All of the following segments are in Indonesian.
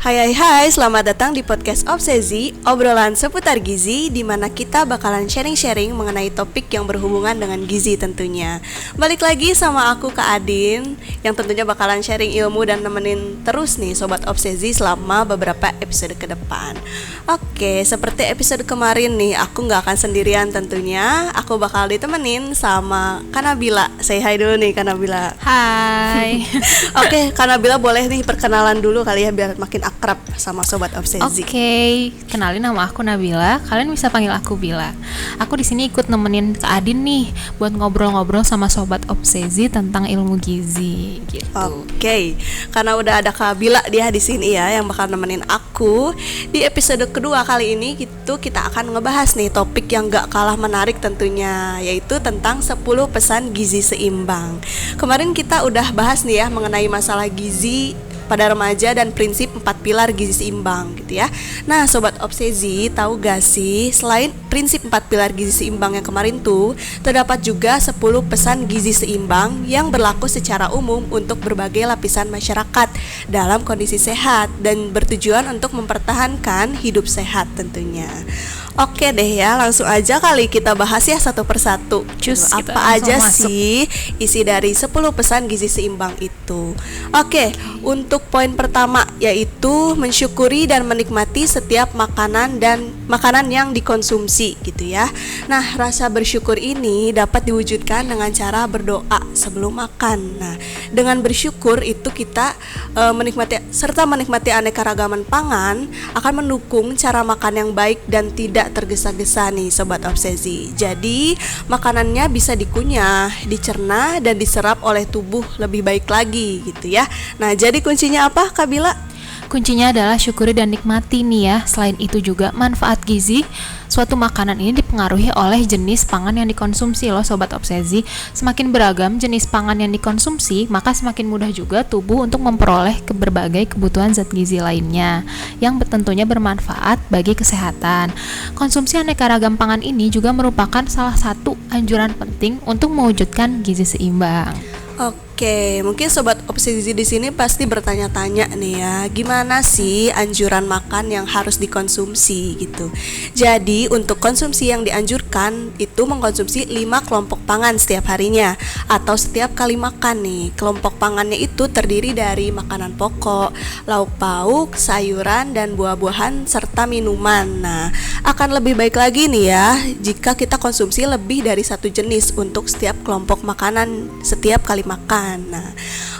Hai, selamat datang di podcast Obsesi, obrolan seputar gizi di mana kita bakalan sharing-sharing mengenai topik yang berhubungan dengan gizi tentunya. Balik lagi sama aku Kak Adin, yang tentunya bakalan sharing ilmu dan nemenin terus nih Sobat Obsesi selama beberapa episode ke depan. Oke, seperti episode kemarin nih, aku gak akan sendirian tentunya. Aku bakal ditemenin sama Kanabila. Say hi dulu nih Kanabila. Hai. Oke, Kanabila boleh nih perkenalan dulu kali ya biar makin akrab sama Sobat Obsesi. Oke, kenalin nama aku Nabila. Kalian bisa panggil aku Bila. Aku di sini ikut nemenin Kak Adin nih buat ngobrol-ngobrol sama Sobat Obsesi tentang ilmu gizi gitu. Oke, karena udah ada Kak Bila dia di sini ya yang bakal nemenin aku. Di episode kedua kali ini kita akan ngebahas nih topik yang gak kalah menarik tentunya, yaitu tentang 10 pesan gizi seimbang. Kemarin kita udah bahas nih ya mengenai masalah gizi pada remaja dan prinsip 4 pilar gizi seimbang gitu ya. Nah Sobat Obsesi, tahu gak sih selain prinsip 4 pilar gizi seimbang yang kemarin tuh, terdapat juga 10 pesan gizi seimbang yang berlaku secara umum untuk berbagai lapisan masyarakat dalam kondisi sehat dan bertujuan untuk mempertahankan hidup sehat tentunya. Oke deh ya, langsung aja kali kita bahas ya satu persatu. Apa aja sih isi dari 10 pesan gizi seimbang itu? Oke, untuk poin pertama yaitu mensyukuri dan menikmati setiap makanan yang dikonsumsi gitu ya. Nah, rasa bersyukur ini dapat diwujudkan dengan cara berdoa sebelum makan. Nah, dengan bersyukur itu kita menikmati aneka ragaman pangan akan mendukung cara makan yang baik dan tidak tergesa-gesa nih Sobat Obsesi. Jadi makanannya bisa dikunyah, dicerna dan diserap oleh tubuh lebih baik lagi gitu ya. Nah, jadi kuncinya apa Kak Bila? Kuncinya adalah syukuri dan nikmati nih ya. Selain itu juga manfaat gizi suatu makanan ini dipengaruhi oleh jenis pangan yang dikonsumsi loh Sobat Obsesi. Semakin beragam jenis pangan yang dikonsumsi, maka semakin mudah juga tubuh untuk memperoleh berbagai kebutuhan zat gizi lainnya yang tentunya bermanfaat bagi kesehatan. Konsumsi aneka ragam pangan ini juga merupakan salah satu anjuran penting untuk mewujudkan gizi seimbang. Oke, mungkin Sobat Obsesi di sini pasti bertanya-tanya nih ya, gimana sih anjuran makan yang harus dikonsumsi gitu. Jadi untuk konsumsi yang dianjurkan itu mengkonsumsi 5 kelompok pangan setiap harinya atau setiap kali makan nih. Kelompok pangannya itu terdiri dari makanan pokok, lauk pauk, sayuran dan buah-buahan serta minuman. Nah, akan lebih baik lagi nih ya jika kita konsumsi lebih dari satu jenis untuk setiap kelompok makanan setiap kali makan. Nah,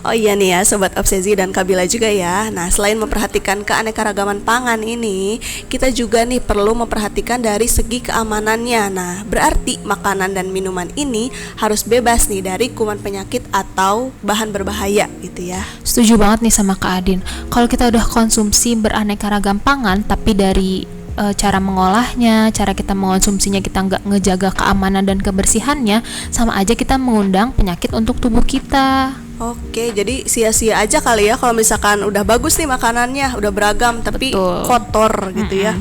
oh iya nih ya Sobat Obsesi dan Kabila juga ya. Nah, selain memperhatikan keanekaragaman pangan ini, kita juga nih perlu memperhatikan dari segi keamanannya. Nah, berarti makanan dan minuman ini harus bebas nih dari kuman penyakit atau bahan berbahaya gitu ya. Setuju banget nih sama Kak Adin. Kalau kita udah konsumsi beraneka ragam pangan tapi dari cara mengolahnya, cara kita mengonsumsinya kita nggak ngejaga keamanan dan kebersihannya, sama aja kita mengundang penyakit untuk tubuh kita. Oke, jadi sia-sia aja kali ya kalau misalkan udah bagus nih makanannya, udah beragam tapi Betul. kotor gitu ya.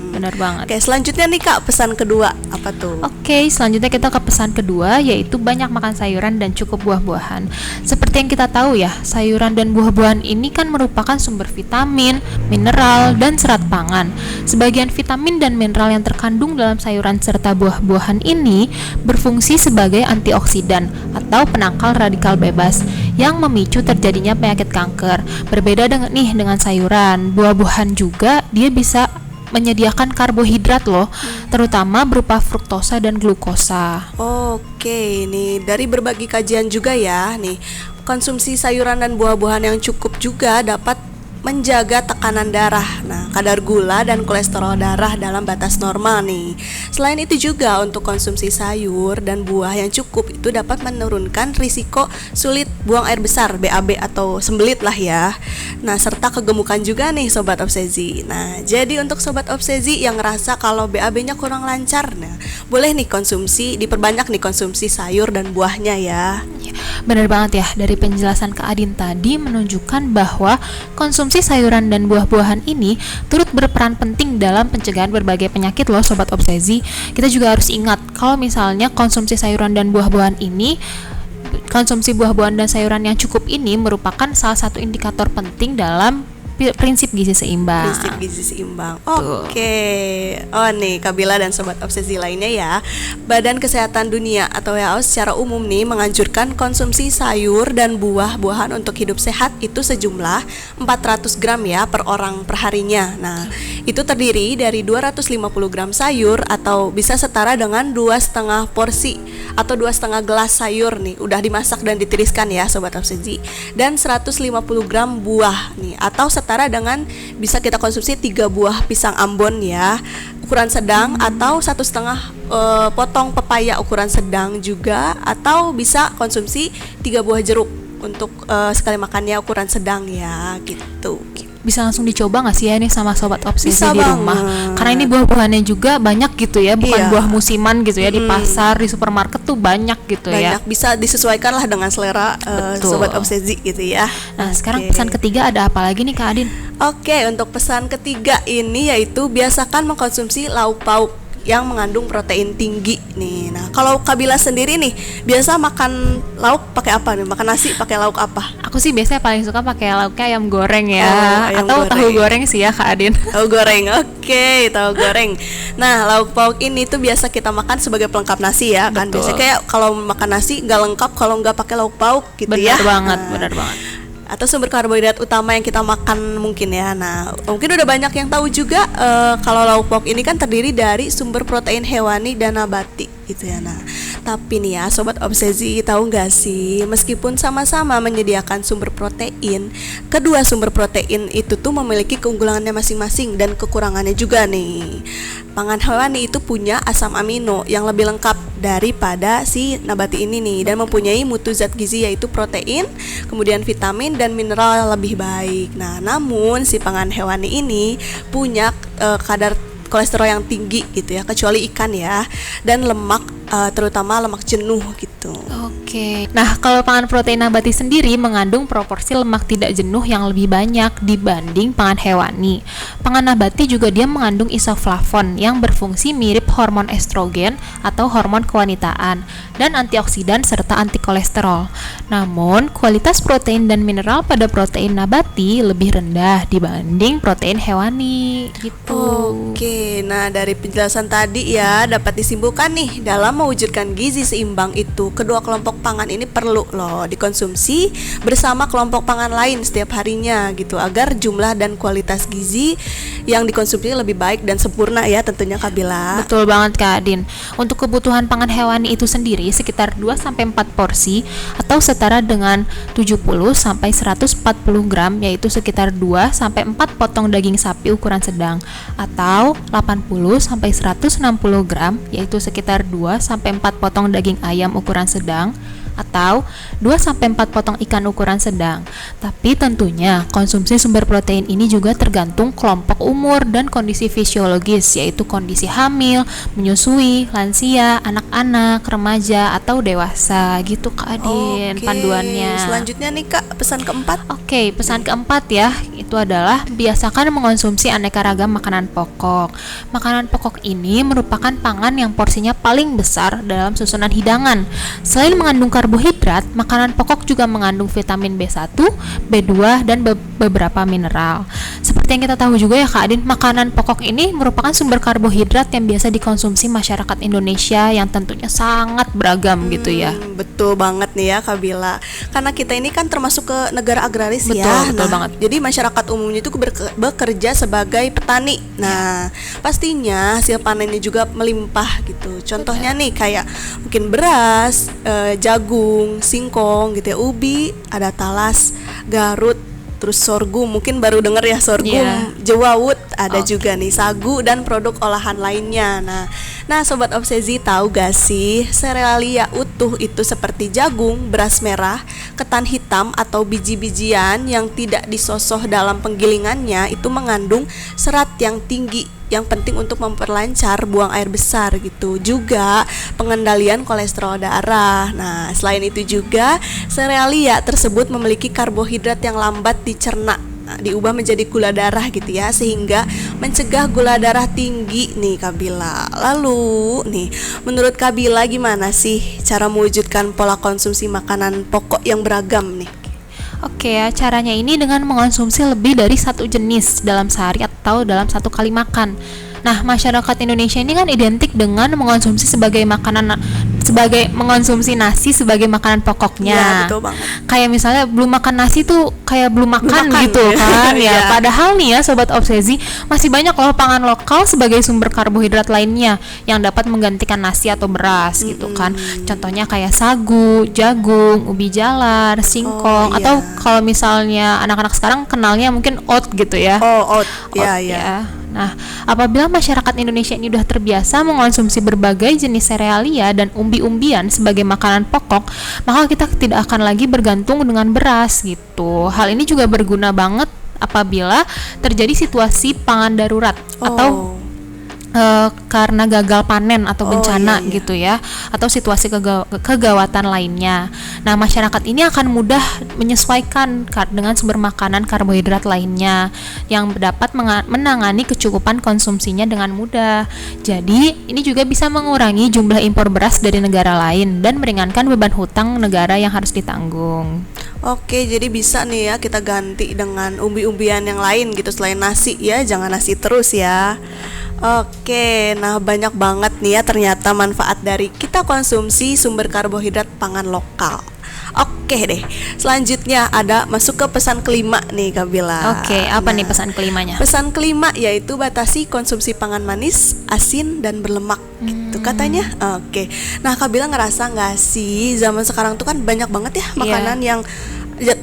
Benar banget. Oke, selanjutnya nih Kak, pesan kedua apa tuh? Oke, selanjutnya kita ke pesan kedua, yaitu banyak makan sayuran dan cukup buah-buahan. Seperti yang kita tahu ya, sayuran dan buah-buahan ini kan merupakan sumber vitamin, mineral, dan serat pangan. Sebagian vitamin dan mineral yang terkandung dalam sayuran serta buah-buahan ini berfungsi sebagai antioksidan atau penangkal radikal bebas yang memicu terjadinya penyakit kanker. Berbeda dengan sayuran, buah-buahan juga dia bisa menyediakan karbohidrat loh, terutama berupa fruktosa dan glukosa. Oke, nih dari berbagai kajian juga ya, nih konsumsi sayuran dan buah-buahan yang cukup juga dapat menjaga tekanan darah, nah kadar gula dan kolesterol darah dalam batas normal nih. Selain itu juga untuk konsumsi sayur dan buah yang cukup itu dapat menurunkan risiko sulit buang air besar BAB atau sembelit lah ya. Nah serta kegemukan juga nih Sobat Obsesi. Nah jadi untuk Sobat Obsesi yang ngerasa kalau BAB-nya kurang lancar, nah boleh nih diperbanyak nih konsumsi sayur dan buahnya ya. Benar banget ya, dari penjelasan Kak Adin tadi menunjukkan bahwa konsumsi sayuran dan buah-buahan ini turut berperan penting dalam pencegahan berbagai penyakit loh Sobat Obsesi. Kita juga harus ingat kalau misalnya konsumsi sayuran dan buah-buahan ini Konsumsi buah-buahan dan sayuran yang cukup ini merupakan salah satu indikator penting dalam prinsip gizi seimbang. Prinsip gizi seimbang. Oke. Oh nih Kabila dan sobat obsesi lainnya ya. Badan Kesehatan Dunia atau WHO secara umum nih menganjurkan konsumsi sayur dan buah-buahan untuk hidup sehat itu sejumlah 400 gram ya per orang per harinya. Nah, itu terdiri dari 250 gram sayur atau bisa setara dengan 2,5 porsi atau 2,5 gelas sayur nih udah dimasak dan ditiriskan ya sobat obsesi, dan 150 gram buah nih atau setara dengan bisa kita konsumsi 3 buah pisang Ambon ya ukuran sedang atau 1,5 potong pepaya ukuran sedang juga, atau bisa konsumsi 3 buah jeruk untuk sekali makannya ukuran sedang ya gitu. Bisa langsung dicoba nggak sih ya nih sama sobat obsesi Bisa di rumah? banget. Karena ini buah-buahannya juga banyak gitu ya, bukan Iya. buah musiman gitu ya, di pasar, di supermarket tuh banyak gitu ya. Banyak, bisa disesuaikan lah dengan selera Betul. sobat obsesi gitu ya. Nah, sekarang Oke. pesan ketiga ada apa lagi nih Kak Adin? Oke, untuk pesan ketiga ini yaitu biasakan mengkonsumsi lauk pauk yang mengandung protein tinggi nih. Nah, kalau Kabila sendiri nih biasa makan lauk pakai apa nih? Makan nasi pakai lauk apa? Aku sih biasanya paling suka pakai lauknya ayam goreng ya, Oh, ayam atau tahu goreng. goreng sih ya Kak Adin. Tahu goreng, oke, tahu goreng. Nah, lauk pauk ini tuh biasa kita makan sebagai pelengkap nasi ya kan. Betul. Biasanya kayak kalau makan nasi nggak lengkap kalau nggak pakai lauk pauk gitu ya. Benar banget, Nah, benar banget. atau sumber karbohidrat utama yang kita makan mungkin ya. Nah, mungkin udah banyak yang tahu juga kalau lauk pauk ini kan terdiri dari sumber protein hewani dan nabati gitu ya. Nah, tapi nih ya sobat obsesi, tahu nggak sih meskipun sama-sama menyediakan sumber protein, kedua sumber protein itu tuh memiliki keunggulannya masing-masing dan kekurangannya juga nih. Pangan hewani itu punya asam amino yang lebih lengkap daripada si nabati ini nih, dan mempunyai mutu zat gizi yaitu protein, kemudian vitamin dan mineral lebih baik. Nah, namun si pangan hewani ini punya kadar kolesterol yang tinggi gitu ya, kecuali ikan ya, dan lemak terutama lemak jenuh gitu. Oke. Nah, kalau pangan protein nabati sendiri mengandung proporsi lemak tidak jenuh yang lebih banyak dibanding pangan hewani. Pangan nabati juga dia mengandung isoflavon yang berfungsi mirip hormon estrogen atau hormon kewanitaan dan antioksidan serta anti kolesterol. Namun, kualitas protein dan mineral pada protein nabati lebih rendah dibanding protein hewani gitu. Oke, nah dari penjelasan tadi ya dapat disimpulkan nih, dalam mewujudkan gizi seimbang itu kedua kelompok pangan ini perlu loh dikonsumsi bersama kelompok pangan lain setiap harinya gitu, agar jumlah dan kualitas gizi yang dikonsumsi lebih baik dan sempurna ya tentunya Kabila. Betul banget Kak Adin. Untuk kebutuhan pangan hewani itu sendiri sekitar 2-4 porsi atau setara dengan 70-140 gram, yaitu sekitar 2-4 potong daging sapi ukuran sedang, atau 80-160 gram, yaitu sekitar 2-4 potong daging ayam ukuran sedang, atau 2-4 potong ikan ukuran sedang. Tapi tentunya konsumsi sumber protein ini juga tergantung kelompok umur dan kondisi fisiologis, yaitu kondisi hamil, menyusui, lansia, anak-anak, remaja, atau dewasa gitu Kak Adin. Oke, Panduannya. selanjutnya nih Kak, pesan keempat. Oke, pesan keempat ya, itu adalah biasakan mengonsumsi aneka ragam makanan pokok. Makanan pokok ini merupakan pangan yang porsinya paling besar dalam susunan hidangan. Selain mengandung karbohidrat, makanan pokok juga mengandung vitamin B1, B2, dan beberapa mineral. Seperti yang kita tahu juga ya Kak Adin, makanan pokok ini merupakan sumber karbohidrat yang biasa dikonsumsi masyarakat Indonesia yang tentunya sangat beragam gitu ya. Betul banget nih ya Kabila, karena kita ini kan termasuk ke negara agraris Betul, ya. betul Nah, banget. jadi masyarakat umumnya itu bekerja sebagai petani. Nah, pastinya hasil panennya juga melimpah gitu. Contohnya nih kayak mungkin beras, jagung, singkong gitu ya, ubi, ada talas, garut, terus sorghum, mungkin baru denger ya sorghum, Iya. jewawut, ada Oke. juga nih sagu dan produk olahan lainnya. Nah sobat obsesi, tahu gak sih serealia utuh itu seperti jagung, beras merah, ketan hitam atau biji-bijian yang tidak disosoh dalam penggilingannya itu mengandung serat yang tinggi yang penting untuk memperlancar buang air besar gitu, juga pengendalian kolesterol darah. Nah, selain itu juga serealia tersebut memiliki karbohidrat yang lambat dicerna, diubah menjadi gula darah gitu ya, sehingga mencegah gula darah tinggi nih Kabila. Lalu nih, menurut Kabila gimana sih cara mewujudkan pola konsumsi makanan pokok yang beragam nih? Oke ya, caranya ini dengan mengonsumsi lebih dari satu jenis dalam sehari atau dalam satu kali makan. Nah, masyarakat Indonesia ini kan identik dengan mengonsumsi mengonsumsi nasi sebagai makanan pokoknya. Iya, betul banget. Kayak misalnya belum makan nasi tuh kayak belum makan makan, gitu kan ya. Iya. Padahal nih ya sobat obsesi, masih banyak loh pangan lokal sebagai sumber karbohidrat lainnya yang dapat menggantikan nasi atau beras gitu kan. Contohnya kayak sagu, jagung, ubi jalar, singkong, Oh, iya. atau kalau misalnya anak-anak sekarang kenalnya mungkin oat gitu ya. Oh, oat. Oat Ya, ya. ya. Nah, apabila masyarakat Indonesia ini udah terbiasa mengonsumsi berbagai jenis serealia dan umbi-umbian sebagai makanan pokok, maka kita tidak akan lagi bergantung dengan beras gitu. Hal ini juga berguna banget apabila terjadi situasi pangan darurat atau karena gagal panen atau bencana iya, iya. gitu ya, atau situasi kegawatan lainnya. Nah, masyarakat ini akan mudah menyesuaikan dengan sumber makanan karbohidrat lainnya yang dapat menangani kecukupan konsumsinya dengan mudah. Jadi, ini juga bisa mengurangi jumlah impor beras dari negara lain dan meringankan beban hutang negara yang harus ditanggung. Oke, jadi bisa nih ya kita ganti dengan umbi-umbian yang lain gitu selain nasi ya, jangan nasi terus ya. Oke, nah banyak banget nih ya ternyata manfaat dari kita konsumsi sumber karbohidrat pangan lokal. Oke deh, selanjutnya ada masuk ke pesan kelima nih Kak Bila. Oke, apa nih Nah, pesan kelimanya? pesan kelima yaitu batasi konsumsi pangan manis, asin, dan berlemak gitu katanya. Oke, nah Kak Bila ngerasa nggak sih zaman sekarang tuh kan banyak banget ya makanan yang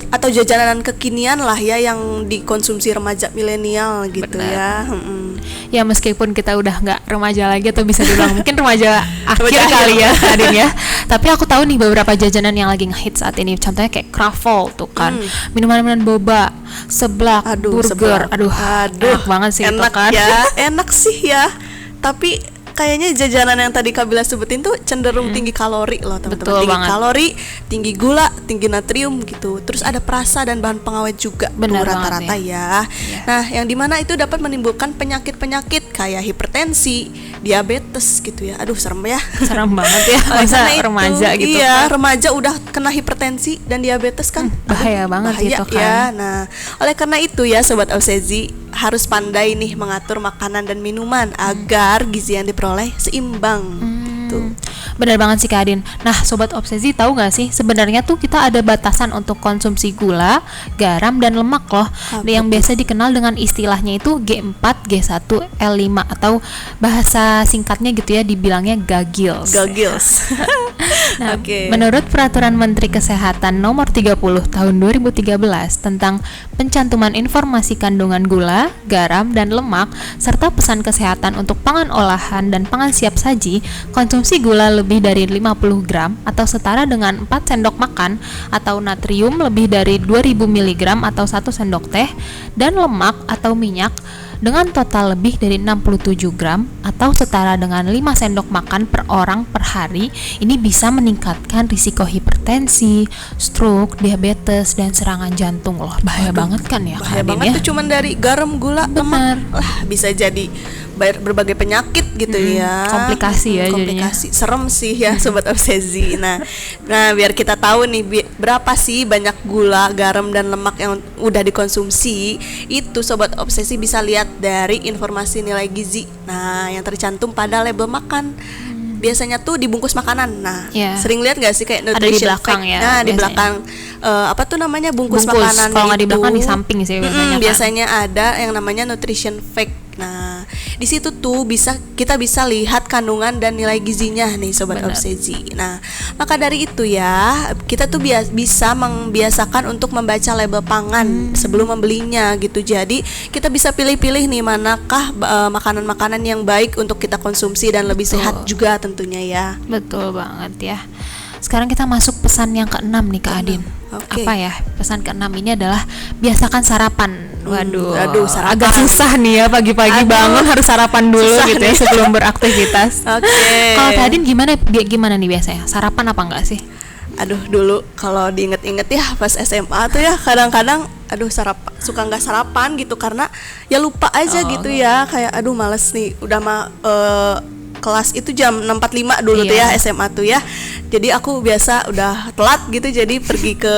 atau jajanan kekinian lah ya yang dikonsumsi remaja milenial gitu. Benar. Ya. Ya meskipun kita udah nggak remaja lagi atau bisa dibilang mungkin remaja akhir Remaja kali akhir. ya Adin ya. Tapi aku tahu nih beberapa jajanan yang lagi ngehits saat ini. Contohnya kayak Croffle tuh kan, minuman-minuman boba, seblak, burger. seblak. Aduh, enak banget sih itu Enak kan. ya, enak sih ya. Tapi kayaknya jajanan yang tadi Kak Bila sebutin tuh cenderung tinggi kalori loh teman-teman. Betul Tinggi banget. kalori, tinggi gula, tinggi natrium gitu. Terus ada perasa dan bahan pengawet juga tuh Benar banget rata-rata ya. Nah, yang dimana itu dapat menimbulkan penyakit-penyakit kayak hipertensi, diabetes gitu ya. Aduh, serem ya. Serem banget ya Oleh masa karena itu, remaja gitu iya, kan. remaja udah kena hipertensi dan diabetes kan. Bahaya banget Bahaya itu kan. ya. Nah, oleh karena itu ya sobat obsesi harus pandai nih mengatur makanan dan minuman agar gizi yang diperoleh seimbang gitu. Benar banget sih Kak Adin. Nah, sobat obsesi tahu nggak sih sebenarnya tuh kita ada batasan untuk konsumsi gula, garam dan lemak loh. Yang biasa dikenal dengan istilahnya itu G4, G1, L5 atau bahasa singkatnya gitu ya dibilangnya GAGILS. Gagils. Nah, Oke. menurut Peraturan Menteri Kesehatan Nomor 30 Tahun 2013 tentang pencantuman informasi kandungan gula, garam, dan lemak serta pesan kesehatan untuk pangan olahan dan pangan siap saji, konsumsi gula lebih dari 50 gram atau setara dengan 4 sendok makan atau natrium lebih dari 2000 mg atau 1 sendok teh dan lemak atau minyak dengan total lebih dari 67 gram atau setara dengan 5 sendok makan per orang per hari, ini bisa meningkatkan risiko hipertensi, stroke, diabetes, dan serangan jantung loh. Bahaya banget kan ya Bahaya Kak Adin banget ya? tuh cuman dari garam, gula, Benar. lemak. Lah, bisa jadi berbagai penyakit gitu ya. Komplikasi ya jadinya. Komplikasi. Serem sih ya sobat obsesi. Nah, biar kita tahu nih berapa sih banyak gula, garam dan lemak yang udah dikonsumsi, itu sobat obsesi bisa lihat dari informasi nilai gizi. Nah, yang tercantum pada label makan. Biasanya tuh dibungkus makanan. Nah, Iya. sering lihat gak sih kayak Ada di nutrition belakang fact? ya, Nah, di biasanya. belakang apa tuh namanya bungkus Bungkus. makanan. Kalau nggak di belakang, di samping sih biasanya kan. Biasanya ada yang namanya nutrition fact. Nah, di situ tuh kita bisa lihat kandungan dan nilai gizinya nih sobat Benar. obsesi. Nah, maka dari itu ya, kita tuh bisa membiasakan untuk membaca label pangan sebelum membelinya gitu. Jadi, kita bisa pilih-pilih nih manakah makanan-makanan yang baik untuk kita konsumsi dan lebih sehat juga tentunya ya. Betul banget ya. Sekarang kita masuk pesan yang keenam nih Kak Adin. Oke. Apa ya? Pesan keenam ini adalah biasakan sarapan. Waduh, sarapan. agak susah nih ya pagi-pagi Aduh. bangun harus sarapan dulu Susah gitu ya nih. sebelum beraktivitas. Oke. Kalau Kak Adin gimana nih biasanya? Sarapan apa enggak sih? Aduh, dulu kalau diinget-inget ya pas SMA tuh ya kadang-kadang suka nggak sarapan gitu karena ya lupa aja gitu ya, kayak aduh males nih udah kelas itu jam 6.45 dulu tuh ya Iya. SMA tuh ya. Jadi aku biasa udah telat gitu, jadi pergi ke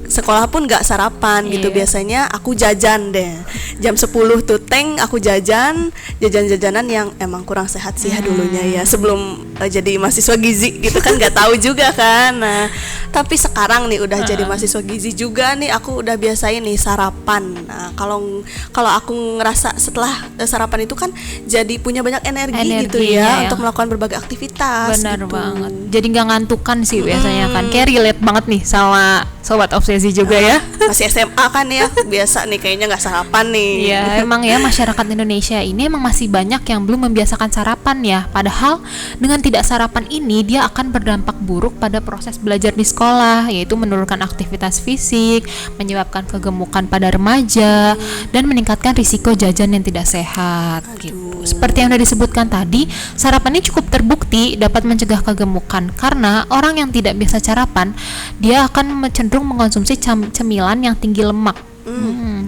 sekolah pun nggak sarapan gitu. Iya. Biasanya aku jajan deh. Jam 10 tuh aku jajan-jajanan yang emang kurang sehat sih ya dulunya ya. Sebelum jadi mahasiswa gizi gitu kan nggak tahu juga kan. Nah, tapi sekarang nih udah jadi mahasiswa gizi juga nih, aku udah biasain nih sarapan. Nah, kalau aku ngerasa setelah sarapan itu kan jadi punya banyak energi gitu Energinya ya. untuk melakukan berbagai aktivitas. Benar gitu. banget. Jadi nggak ngantukan sih biasanya kan. Kayak relate banget nih sama sobat obsesi juga ya. Masih SMA kan ya, biasa nih kayaknya nggak sarapan nih. Iya, emang ya masyarakat Indonesia ini emang masih banyak yang belum membiasakan sarapan ya. Padahal dengan tidak sarapan ini dia akan berdampak buruk pada proses belajar di sekolah, yaitu menurunkan aktivitas fisik, menyebabkan kegemukan pada remaja, dan meningkatkan risiko jajan yang tidak sehat. Gitu. Seperti yang udah disebutkan tadi, sarapan ini cukup terbukti dapat mencegah kegemukan karena orang yang tidak biasa sarapan, dia akan cenderung mengkonsumsi cemilan yang tinggi lemak.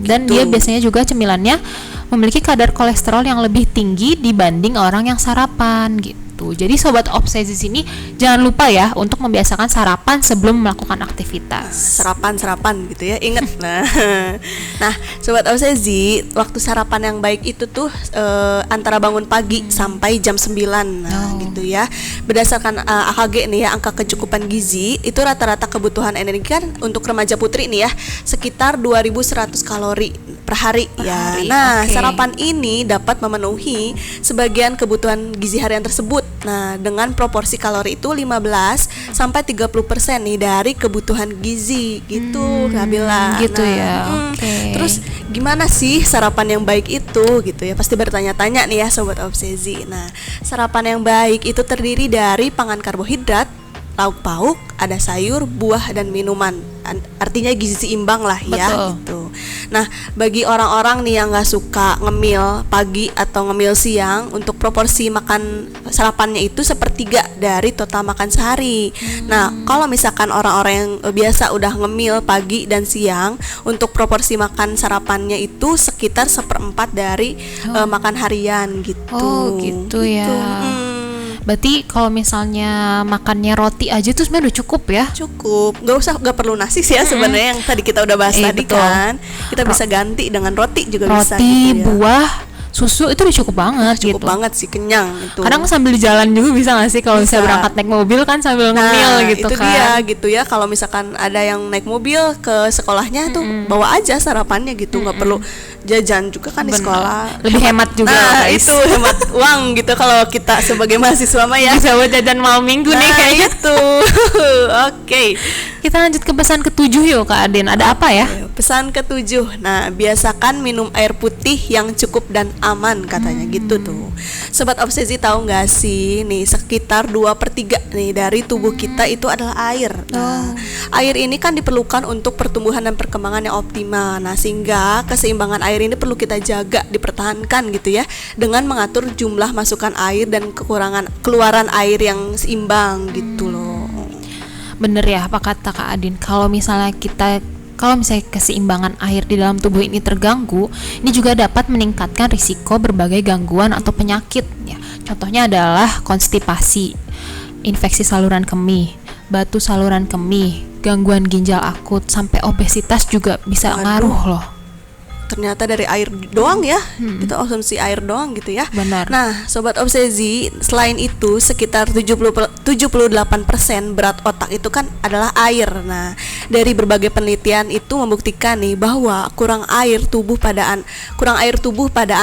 Dan dia biasanya juga cemilannya memiliki kadar kolesterol yang lebih tinggi dibanding orang yang sarapan gitu. Jadi sobat obsesi sini jangan lupa ya untuk membiasakan sarapan sebelum melakukan aktivitas. Sarapan gitu ya, inget. Nah, sobat obsesi, waktu sarapan yang baik itu tuh antara bangun pagi sampai jam 9. Nah, gitu ya. Berdasarkan AKG nih ya, angka kecukupan gizi, itu rata-rata kebutuhan energi kan untuk remaja putri nih ya sekitar 2100 kalori per hari ya. Nah, sarapan ini dapat memenuhi sebagian kebutuhan gizi harian tersebut. Nah, dengan proporsi kalori itu 15 sampai 30% nih dari kebutuhan gizi gitu, Kabila. Gitu ya. Terus gimana sih sarapan yang baik itu gitu ya? Pasti bertanya-tanya nih ya sobat obsesi. Nah, sarapan yang baik itu terdiri dari pangan karbohidrat, lauk pauk, ada sayur, buah dan minuman. Artinya gizi seimbang lah ya. Gitu. Nah, bagi orang-orang nih yang nggak suka ngemil pagi atau ngemil siang, untuk proporsi makan sarapannya itu sepertiga dari total makan sehari. Nah, kalau misalkan orang-orang yang biasa udah ngemil pagi dan siang, untuk proporsi makan sarapannya itu sekitar 1/4 dari makan harian gitu. Oh, gitu ya. Berarti kalau misalnya makannya roti aja tuh sebenarnya udah cukup ya? Cukup, nggak perlu nasi sih ya sebenarnya, yang tadi kita udah bahas tadi betul. kan. Kita bisa ganti dengan roti juga bisa. Roti, gitu ya. buah, susu itu udah cukup banget Cukup gitu. banget sih, kenyang itu. Kadang sambil jalan juga bisa nggak sih kalau bisa berangkat naik mobil kan sambil ngemil gitu itu kan? dia gitu ya. Kalau misalkan ada yang naik mobil ke sekolahnya tuh bawa aja sarapannya gitu, nggak perlu jajan juga kan di sekolah. Lebih hemat juga. Nah, guys. itu hemat uang gitu kalau kita sebagai mahasiswa mah ya. Bisa buat jajan malam minggu nih kayaknya. Itu. Oke. Kita lanjut ke pesan ke-7 yuk Kak Adin. Ada apa ya? Pesan ke-7. Nah, biasakan minum air putih yang cukup dan aman katanya gitu tuh. Sobat obsesi tahu nggak sih nih, sekitar 2/3 nih dari tubuh kita itu adalah air. Nah, air ini kan diperlukan untuk pertumbuhan dan perkembangan yang optimal. Nah, sehingga keseimbangan air ini perlu kita jaga, dipertahankan gitu ya, dengan mengatur jumlah masukan air dan keluaran air yang seimbang gitu loh. Bener ya apa kata Kak Adin, kalau misalnya keseimbangan air di dalam tubuh ini terganggu, ini juga dapat meningkatkan risiko berbagai gangguan atau penyakit ya. Contohnya adalah konstipasi, infeksi saluran kemih, batu saluran kemih, gangguan ginjal akut, sampai obesitas juga bisa ngaruh loh. Ternyata dari air doang ya, kita konsumsi air doang gitu ya. Benar. Nah, sobat obsesi, selain itu sekitar 78% berat otak itu kan adalah air. Nah, dari berbagai penelitian itu membuktikan nih bahwa kurang air tubuh pada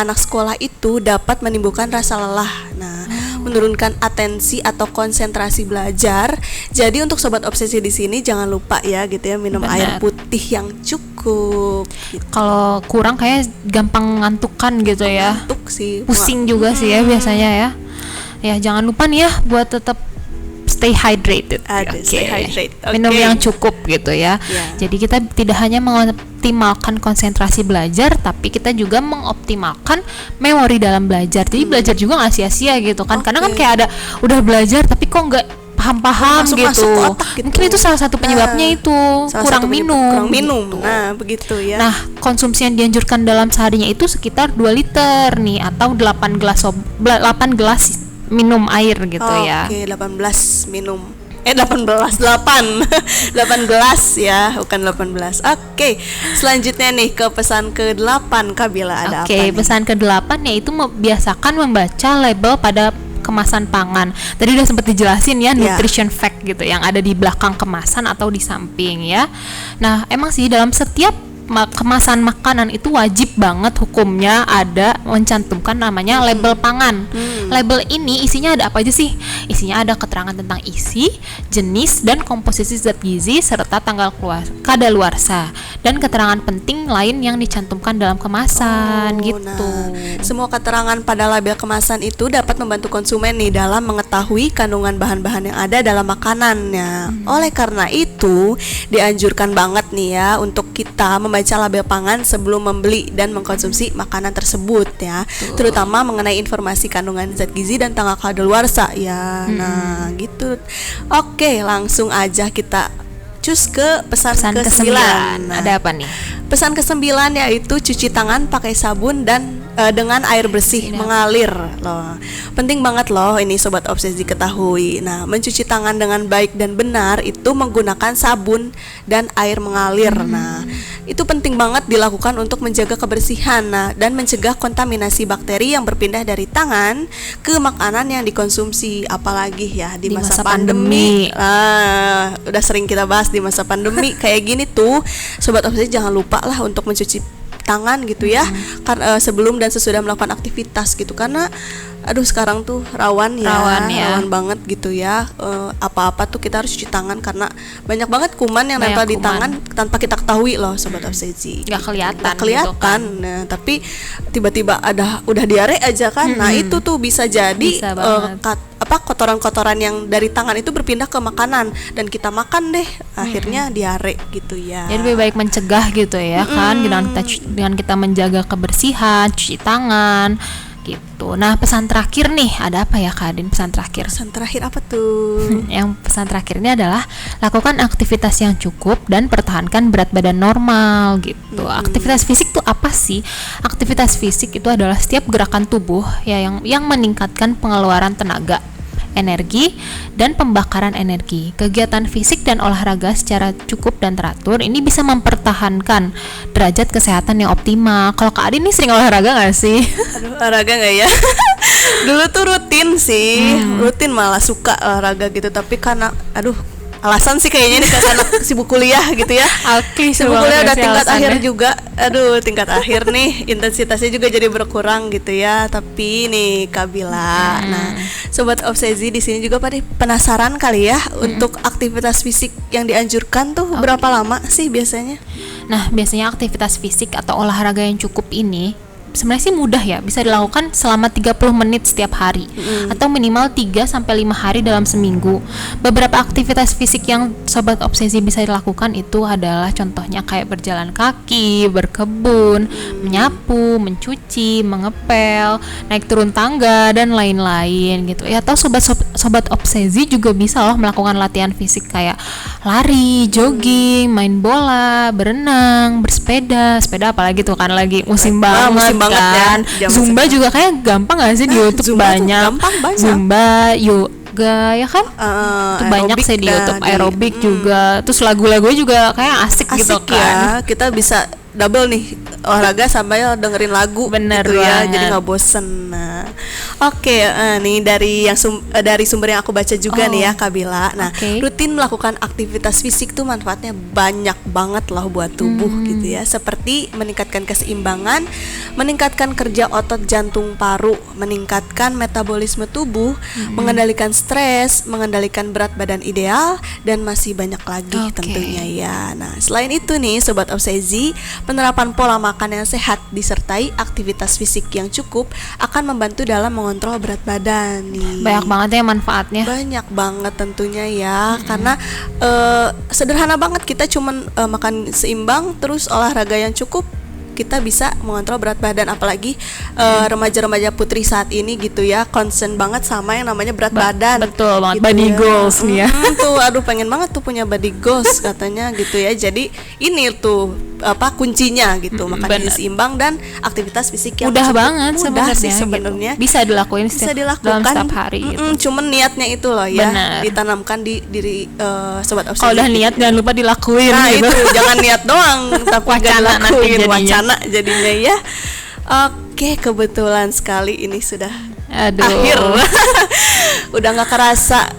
anak sekolah itu dapat menimbulkan rasa lelah. Nah, menurunkan atensi atau konsentrasi belajar. Jadi untuk sobat obsesi di sini jangan lupa ya gitu ya, minum air putih yang cukup. Gitu. Kalau kurang kayak gampang ngantukan gitu ya. Ngantuk sih. Pusing juga sih ya biasanya ya. Ya jangan lupa nih ya buat tetap stay hydrated. Stay hydrated. Minum yang cukup gitu ya. Jadi kita tidak hanya mengoptimalkan konsentrasi belajar, tapi kita juga mengoptimalkan memori dalam belajar. Jadi belajar juga nggak sia-sia gitu kan. Karena kan kayak ada udah belajar tapi kok nggak paham-paham gitu. Mungkin itu salah satu penyebabnya itu kurang minum. Gitu. Nah, begitu ya. Nah, konsumsi yang dianjurkan dalam seharinya itu sekitar 2 liter nih atau 8 gelas minum air gitu ya. Oke, 18 minum 18 8 8 gelas ya, bukan 18. Oke, selanjutnya nih ke pesan ke-8 Kabila, ada apa nih? Pesan ke-8 yaitu membiasakan membaca label pada kemasan pangan. Tadi udah sempat dijelasin ya, nutrition fact gitu yang ada di belakang kemasan atau di samping ya. Nah, emang sih dalam setiap kemasan makanan itu wajib banget hukumnya ada mencantumkan namanya label pangan. Label ini isinya ada apa aja sih? Isinya ada keterangan tentang isi, jenis dan komposisi zat gizi serta tanggal kadaluarsa dan keterangan penting lain yang dicantumkan dalam kemasan gitu. Nah, semua keterangan pada label kemasan itu dapat membantu konsumen nih dalam mengetahui kandungan bahan-bahan yang ada dalam makanannya. Oleh karena itu, dianjurkan banget nih ya untuk kita membaca label pangan sebelum membeli dan mengkonsumsi makanan tersebut ya. Terutama mengenai informasi kandungan zat gizi dan tanggal kadaluarsa ya. Nah, gitu. Oke, langsung aja kita cus ke pesan ke-9. Nah, ada apa nih? Pesan ke-9 yaitu cuci tangan pakai sabun dan dengan air bersih mengalir loh. Penting banget loh ini sobat obsesi ketahui. Nah, mencuci tangan dengan baik dan benar itu menggunakan sabun dan air mengalir. Nah, itu penting banget dilakukan untuk menjaga kebersihan dan mencegah kontaminasi bakteri yang berpindah dari tangan ke makanan yang dikonsumsi, apalagi ya di masa pandemi. Udah sering kita bahas di masa pandemi kayak gini tuh, sobat obsesi jangan lupa lah untuk mencuci tangan gitu ya, sebelum dan sesudah melakukan aktivitas gitu, karena sekarang tuh rawan banget gitu ya, apa-apa tuh kita harus cuci tangan karena banyak banget kuman yang nempel di tangan tanpa kita ketahui loh sobat obsesi. Nggak kelihatan gitu kan. Nah, tapi tiba-tiba udah diare aja kan. Nah, itu tuh bisa jadi kotoran-kotoran yang dari tangan itu berpindah ke makanan dan kita makan deh, akhirnya diare gitu ya. Jadi lebih baik mencegah gitu ya kan, dengan kita menjaga kebersihan, cuci tangan gitu. Nah, pesan terakhir nih, ada apa ya Kak Adin, pesan terakhir? Pesan terakhir apa tuh? Yang pesan terakhir ini adalah lakukan aktivitas yang cukup dan pertahankan berat badan normal gitu. Aktivitas fisik tuh apa sih? Aktivitas fisik itu adalah setiap gerakan tubuh ya yang meningkatkan pengeluaran tenaga, energi, dan pembakaran energi. Kegiatan fisik dan olahraga secara cukup dan teratur ini bisa mempertahankan derajat kesehatan yang optimal. Kalau Kak Adin nih sering olahraga nggak sih? Olahraga nggak ya? Dulu tuh rutin sih, rutin malah suka olahraga gitu. Tapi karena alasan sih kayaknya ini karena sibuk kuliah gitu ya. Sibuk kuliah udah tingkat akhir juga. Tingkat akhir nih, intensitasnya juga jadi berkurang gitu ya. Tapi nih Kabila, nah sobat obsesi di sini juga pada penasaran kali ya untuk aktivitas fisik yang dianjurkan tuh berapa lama sih biasanya? Nah, biasanya aktivitas fisik atau olahraga yang cukup ini sebenarnya sih mudah ya, bisa dilakukan selama 30 menit setiap hari atau minimal 3 sampai 5 hari dalam seminggu. Beberapa aktivitas fisik yang sobat obsesi bisa dilakukan itu adalah contohnya kayak berjalan kaki, berkebun, menyapu, mencuci, mengepel, naik turun tangga dan lain-lain gitu. Ya, atau sobat obsesi juga bisa loh melakukan latihan fisik kayak lari, jogging, main bola, berenang, bersepeda. Sepeda apalagi tuh kan lagi musim banget kan. Zumba juga kayak gampang gak sih di YouTube? Banyak Zumba, yoga ya kan, itu banyak sih di YouTube, aerobik juga, terus lagu-lagunya juga kayak asik gitu kan ya. Kita bisa double nih, olahraga sambil dengerin lagu. Bener gitu ya, banget. jadi nggak bosen. Nah, oke, nih dari dari sumber yang aku baca juga nih ya Kabila. Nah, rutin melakukan aktivitas fisik tuh manfaatnya banyak banget loh buat tubuh gitu ya, seperti meningkatkan keseimbangan, meningkatkan kerja otot jantung paru, meningkatkan metabolisme tubuh, mengendalikan stres, mengendalikan berat badan ideal, dan masih banyak lagi tentunya ya. Nah, selain itu nih sobat obsesi, penerapan pola makan yang sehat disertai aktivitas fisik yang cukup akan membantu dalam mengontrol berat badan nih. Banyak banget ya manfaatnya. Banyak banget tentunya ya, karena sederhana banget, kita cuman makan seimbang terus olahraga yang cukup, kita bisa mengontrol berat badan, apalagi remaja-remaja putri saat ini gitu ya, concern banget sama yang namanya berat badan. Betul banget, gitu body ya. goals nih ya. Tuh aduh pengen banget tuh punya body goals katanya gitu ya. Jadi ini tuh kuncinya gitu, makan bener. gizi seimbang dan aktivitas fisik yang Mudah cukup banget mudah sih gitu. sebenarnya. Bisa dilakuin Bisa dalam dilakukan setiap hari gitu. cuman niatnya itu loh ya, Bener. ditanamkan di diri sobat obsesi. Kalau udah niat jangan lupa dilakuin Nah gitu. itu jangan niat doang tapi nggak Wacana nanti dilakuin, jadinya. wacana jadinya ya. Oke, kebetulan sekali ini sudah Aduh. akhir. Udah nggak kerasa,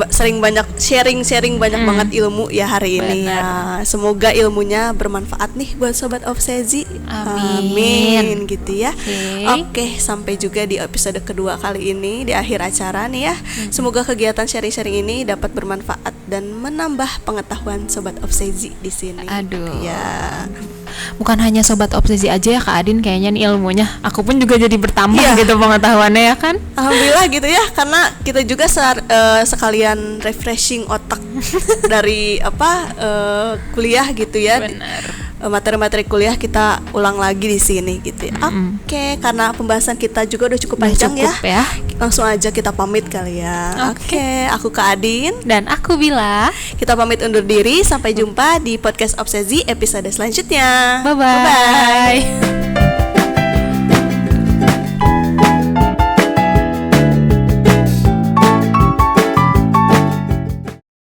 sering banyak sharing banyak banget ilmu ya hari ini Bener. ya. Semoga ilmunya bermanfaat nih buat sobat obsesi. Amin. Gitu ya. Oke. Oke, sampai juga di episode kedua kali ini di akhir acara nih ya. Semoga kegiatan sharing-sharing ini dapat bermanfaat dan menambah pengetahuan sobat obsesi di sini. Aduh. Ya. Bukan hanya sobat obsesi aja ya Kak Adin, kayaknya nih ilmunya aku pun juga jadi bertambah Iya. gitu pengetahuannya ya kan. Alhamdulillah gitu ya, karena kita juga sekalian refreshing otak dari kuliah gitu ya. Benar. Materi-materi kuliah kita ulang lagi di sini gitu ya. Oke, karena pembahasan kita juga udah cukup Udah panjang cukup ya. Langsung aja kita pamit kali ya. Oke, aku Kak Adin. Dan aku Bila. Kita pamit undur diri, sampai jumpa di podcast Obsesi episode selanjutnya. Bye bye.